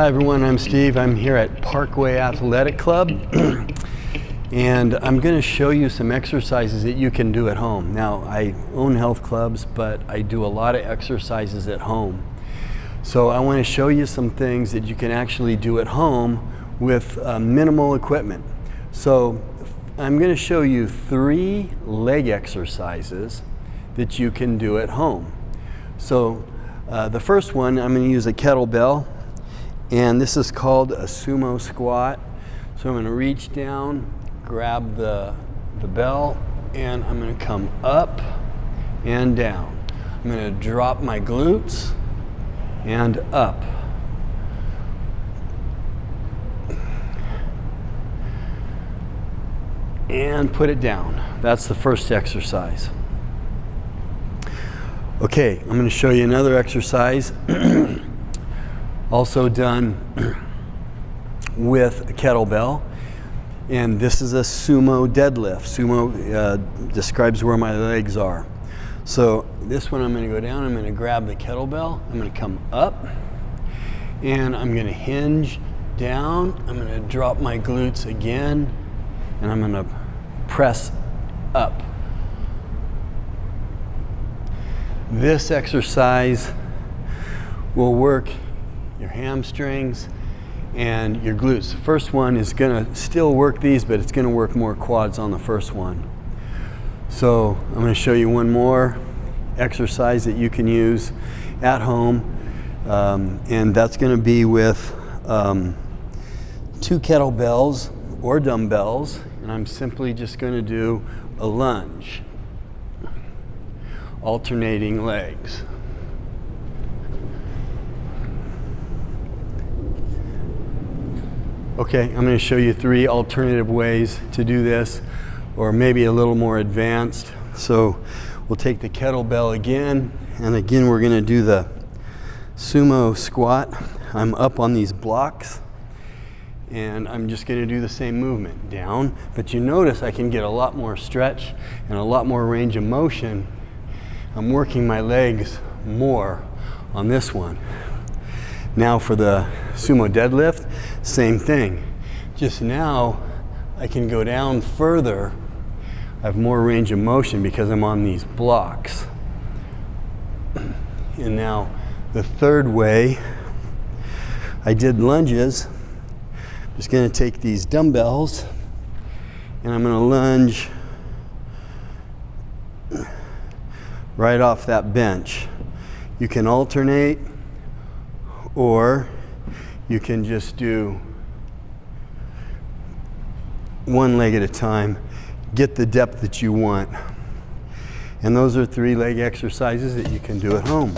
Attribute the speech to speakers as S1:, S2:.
S1: Hi everyone, I'm Steve. I'm here at Parkway Athletic Club and I'm going to show you some exercises that you can do at home. Now, I own health clubs, but I do a lot of exercises at home. So I want to show you some things that you can actually do at home with minimal equipment. So I'm going to show you 3 leg exercises that you can do at home. So the first one, I'm going to use a kettlebell, and this is called a sumo squat. So I'm going to reach down, grab the bell, and I'm going to come up and down. I'm going to drop my glutes and up. And put it down. That's the first exercise. Okay, I'm going to show you another exercise also done with a kettlebell, and this is a sumo deadlift. Sumo describes where my legs are. So this one I'm going to go down, I'm going to grab the kettlebell, I'm going to come up, and I'm going to hinge down, I'm going to drop my glutes again, and I'm going to press up. This exercise will work your hamstrings and your glutes. The first one is going to still work these, but it's going to work more quads on the first one. So I'm going to show you one more exercise that you can use at home, and that's going to be with 2 kettlebells or dumbbells, and I'm simply just going to do a lunge, alternating legs. Okay, I'm going to show you 3 alternative ways to do this, or maybe a little more advanced. So we'll take the kettlebell again, and again we're going to do the sumo squat. I'm up on these blocks, and I'm just going to do the same movement, down. But you notice I can get a lot more stretch and a lot more range of motion. I'm working my legs more on this one. Now for the sumo deadlift, same thing. Just now I can go down further. I have more range of motion because I'm on these blocks. And now the third way, I did lunges. I'm just going to take these dumbbells and I'm going to lunge right off that bench. You can alternate, or you can just do one leg at a time, get the depth that you want. And those are 3 leg exercises that you can do at home.